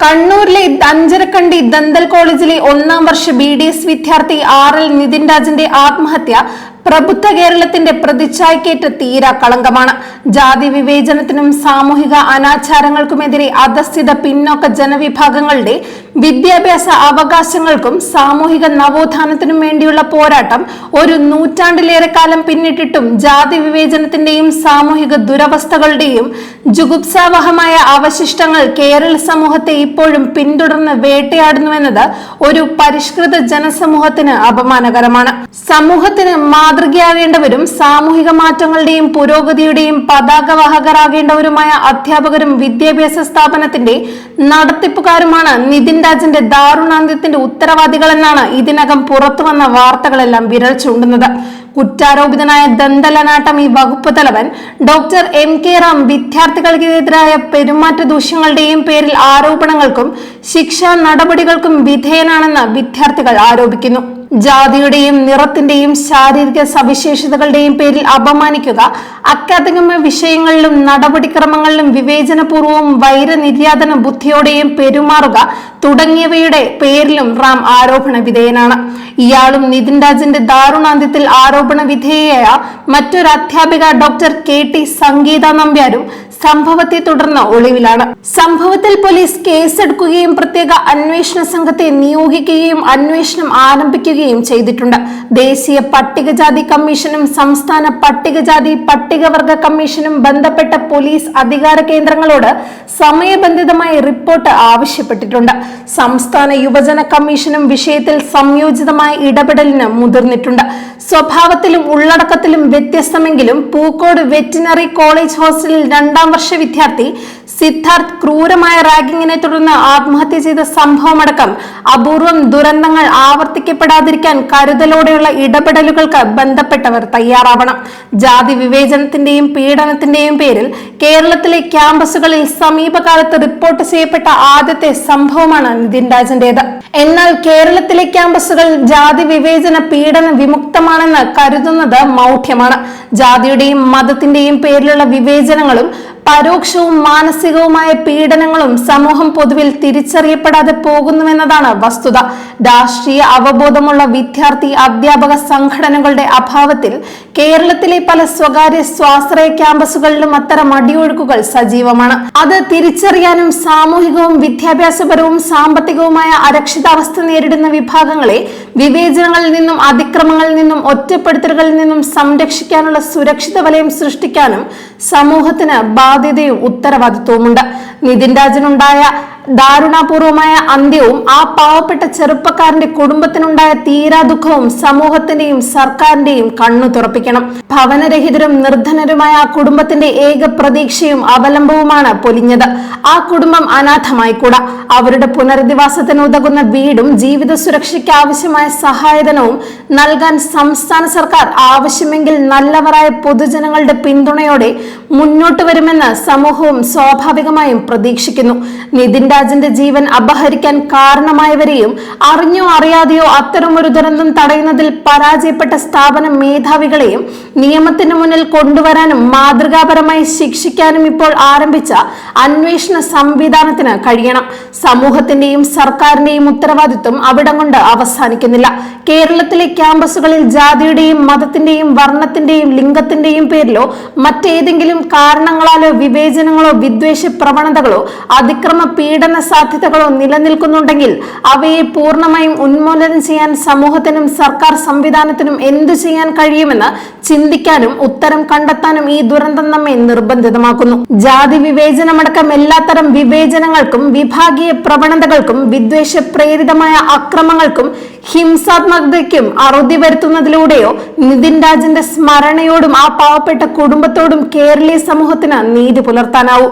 കണ്ണൂരിലെ അഞ്ചരക്കണ്ടി ദന്തൽ കോളേജിലെ 1ാം വർഷ BDS വിദ്യാർത്ഥി RL നിതിൻ രാജിന്റെ ആത്മഹത്യ പ്രബുദ്ധ കേരളത്തിന്റെ പ്രതിച്ഛായക്കേറ്റ തീരാ കളങ്കമാണ്. ജാതി വിവേചനത്തിനും സാമൂഹിക അനാചാരങ്ങൾക്കുമെതിരെ അധസ്ഥിത പിന്നോക്ക ജനവിഭാഗങ്ങളുടെ വിദ്യാഭ്യാസ അവകാശങ്ങൾക്കും സാമൂഹിക നവോത്ഥാനത്തിനും വേണ്ടിയുള്ള പോരാട്ടം ഒരു നൂറ്റാണ്ടിലേറെ കാലം പിന്നിട്ടിട്ടും ജാതി വിവേചനത്തിന്റെയും സാമൂഹിക ദുരവസ്ഥകളുടെയും ജുഗുപ്സാവഹമായ അവശിഷ്ടങ്ങൾ കേരള സമൂഹത്തെ ഇപ്പോഴും പിന്തുടർന്ന് വേട്ടയാടുന്നുവെന്നത് ഒരു പരിഷ്കൃത ജനസമൂഹത്തിന് അപമാനകരമാണ്. സമൂഹത്തിന് മാതൃകയാകേണ്ടവരും സാമൂഹിക മാറ്റങ്ങളുടെയും പുരോഗതിയുടെയും പതാകവാഹകരാകേണ്ടവരുമായ അധ്യാപകരും വിദ്യാഭ്യാസ സ്ഥാപനത്തിന്റെ നടത്തിപ്പുകാരുമാണ് നിതിൻ രാജിന്റെ ദാരുണാന്ത്യത്തിന്റെ ഉത്തരവാദികളെന്നാണ് ഇതിനകം പുറത്തുവന്ന വാർത്തകളെല്ലാം വിരൽ ചൂണ്ടുന്നത്. കുറ്റാരോപിതനായ ദന്തൽ അനാട്ടമി വകുപ്പ് തലവൻ ഡോക്ടർ MK റാം വിദ്യാർത്ഥികൾക്കെതിരായ പെരുമാറ്റ ദൂഷ്യങ്ങളുടെയും പേരിൽ ആരോപണങ്ങൾക്കും ശിക്ഷാ നടപടികൾക്കും വിധേയനാണെന്ന് വിദ്യാർത്ഥികൾ ആരോപിക്കുന്നു. ജാതിയുടെയും നിറത്തിന്റെയും ശാരീരിക സവിശേഷതകളുടെയും പേരിൽ അപമാനിക്കുക, അക്കാദമിക വിഷയങ്ങളിലും നടപടിക്രമങ്ങളിലും വിവേചനപൂർവ്വവും വൈരനിര്യാതന ബുദ്ധിയോടെയും പെരുമാറുക തുടങ്ങിയവയുടെ പേരിലും റാം ആരോപണ വിധേയനാണ്. ഇയാളും നിതിൻ രാജിന്റെ ദാരുണാന്ത്യത്തിൽ ആരോപണ വിധേയയായ മറ്റൊരു അധ്യാപിക ഡോക്ടർ KT സംഗീത നമ്പ്യാരും സംഭവത്തെ തുടർന്ന് ഒളിവിലാണ്. സംഭവത്തിൽ പോലീസ് കേസെടുക്കുകയും പ്രത്യേക അന്വേഷണ സംഘത്തെ നിയോഗിക്കുകയും അന്വേഷണം ആരംഭിക്കുകയും ചെയ്തിട്ടുണ്ട്. ദേശീയ പട്ടികജാതി കമ്മീഷനും സംസ്ഥാന പട്ടികജാതി പട്ടികവർഗ കമ്മീഷനും ബന്ധപ്പെട്ട പോലീസ് അധികാര കേന്ദ്രങ്ങളോട് സമയബന്ധിതമായി റിപ്പോർട്ട് ആവശ്യപ്പെട്ടിട്ടുണ്ട്. സംസ്ഥാന യുവജന കമ്മീഷനും വിഷയത്തിൽ സംയോജിതമായ ഇടപെടലിന് മുതിർന്നിട്ടുണ്ട്. സ്വഭാവത്തിലും ഉള്ളടക്കത്തിലും വ്യത്യസ്തമെങ്കിലും പൂക്കോട് വെറ്റിനറി കോളേജ് ഹോസ്റ്റലിൽ 2ാം വർഷ വിദ്യാർത്ഥി സിദ്ധാർത്ഥ് ക്രൂരമായ റാഗിങ്ങിനെ തുടർന്ന് ആത്മഹത്യ ചെയ്ത സംഭവമടക്കം അപൂർവം ദുരന്തങ്ങൾ ആവർത്തിക്കപ്പെടാതിരിക്കാൻ കരുതലോടെയുള്ള ഇടപെടലുകൾക്ക് ബന്ധപ്പെട്ടവർ തയ്യാറാവണം. ജാതി വിവേചനത്തിന്റെയും പീഡനത്തിന്റെയും പേരിൽ കേരളത്തിലെ ക്യാമ്പസുകളിൽ സമീപകാലത്ത് റിപ്പോർട്ട് ചെയ്യപ്പെട്ട ആദ്യത്തെ സംഭവമാണ് നിതിൻ രാജിന്റേത്. എന്നാൽ കേരളത്തിലെ ക്യാമ്പസുകൾ ജാതി വിവേചന പീഡന വിമുക്തമാണെന്ന് കരുതുന്നത് മൗഢ്യമാണ്. ജാതിയുടെയും മതത്തിന്റെയും പേരിലുള്ള വിവേചനങ്ങളും പരോക്ഷവും മാനസികവുമായ പീഡനങ്ങളും സമൂഹം പൊതുവിൽ തിരിച്ചറിയപ്പെടാതെ പോകുന്നുവെന്നതാണ് വസ്തുത. രാഷ്ട്രീയ അവബോധമുള്ള വിദ്യാർത്ഥി അധ്യാപക സംഘടനകളുടെ അഭാവത്തിൽ കേരളത്തിലെ പല സ്വകാര്യ സ്വാശ്രയ ക്യാമ്പസുകളിലും അത്തരം അടിയൊഴുക്കുകൾ സജീവമാണ്. അത് തിരിച്ചറിയാനും സാമൂഹികവും വിദ്യാഭ്യാസപരവും സാമ്പത്തികവുമായ അരക്ഷിതാവസ്ഥ നേരിടുന്ന വിഭാഗങ്ങളെ വിവേചനങ്ങളിൽ നിന്നും അതിക്രമങ്ങളിൽ നിന്നും ഒറ്റപ്പെടുത്തലുകളിൽ നിന്നും സംരക്ഷിക്കാനുള്ള സുരക്ഷിത വലയം സൃഷ്ടിക്കാനും സമൂഹത്തിന് ബാധ്യതയും ഉത്തരവാദിത്വവുമുണ്ട്. നിതിൻ രാജിനുണ്ടായ ദാരുണാപൂർവമായ അന്ത്യവും ആ പാവപ്പെട്ട ചെറുപ്പക്കാരന്റെ കുടുംബത്തിനുണ്ടായ തീരാ ദുഃഖവും സമൂഹത്തിന്റെയും സർക്കാരിന്റെയും കണ്ണു തുറപ്പിക്കണം. ഭവനരഹിതരും നിർധനരുമായ ആ കുടുംബത്തിന്റെ ഏക പ്രതീക്ഷയും അവലംബവുമാണ് പൊലിഞ്ഞത്. ആ കുടുംബം അനാഥമായിക്കൂടാ. അവരുടെ പുനരധിവാസത്തിന് ഉതകുന്ന വീടും ജീവിത സുരക്ഷയ്ക്ക് ആവശ്യമായ സഹായധനവും നൽകാൻ സംസ്ഥാന സർക്കാർ ആവശ്യമെങ്കിൽ നല്ലവരായ പൊതുജനങ്ങളുടെ പിന്തുണയോടെ മുന്നോട്ട് വരുമെന്ന് സമൂഹവും സ്വാഭാവികമായും പ്രതീക്ഷിക്കുന്നു. നിതിൻ രാജിന്റെ ജീവൻ അപഹരിക്കാൻ കാരണമായവരെയും അറിഞ്ഞോ അറിയാതെയോ അത്തരമൊരു ദുരന്തം തടയുന്നതിൽ പരാജയപ്പെട്ട സ്ഥാപന മേധാവികളെയും നിയമത്തിന് മുന്നിൽ കൊണ്ടുവരാനും മാതൃകാപരമായി ശിക്ഷിക്കാനും ഇപ്പോൾ ആരംഭിച്ച അന്വേഷണ സംവിധാനത്തിന് കഴിയണം. സമൂഹത്തിന്റെയും സർക്കാരിന്റെയും ഉത്തരവാദിത്വം അവിടം കൊണ്ട് അവസാനിക്കുന്നില്ല. കേരളത്തിലെ ക്യാമ്പസുകളിൽ ജാതിയുടെയും മതത്തിന്റെയും വർണ്ണത്തിന്റെയും ലിംഗത്തിന്റെയും പേരിലോ മറ്റേതെങ്കിലും കാരണങ്ങളാലോ വിവേചനങ്ങളോ വിദ്വേഷ പ്രവണതകളോ അതിക്രമ പീഡന സാധ്യതകളോ നിലനിൽക്കുന്നുണ്ടെങ്കിൽ അവയെ പൂർണ്ണമായും ഉന്മൂലനം ചെയ്യാൻ സമൂഹത്തിനും സർക്കാർ സംവിധാനത്തിനും എന്തു ചെയ്യാൻ കഴിയുമെന്ന് ചിന്തിക്കാനും ഉത്തരം കണ്ടെത്താനും ഈ ദുരന്തം നമ്മെ നിർബന്ധിതമാക്കുന്നു. ജാതി വിവേചനമടക്കം എല്ലാത്തരം വിവേചനങ്ങൾക്കും വിഭാഗീയ പ്രവണതകൾക്കും വിദ്വേഷ പ്രേരിതമായ അക്രമങ്ങൾക്കും ഹിംസാത്മകതയ്ക്കും അറുതി വരുത്തുന്നതിലൂടെയോ നിതിൻ രാജിന്റെ സ്മരണയോടും ആ പാവപ്പെട്ട കുടുംബത്തോടും കേരളീയ സമൂഹത്തിന് നീതി പുലർത്താനാവൂ.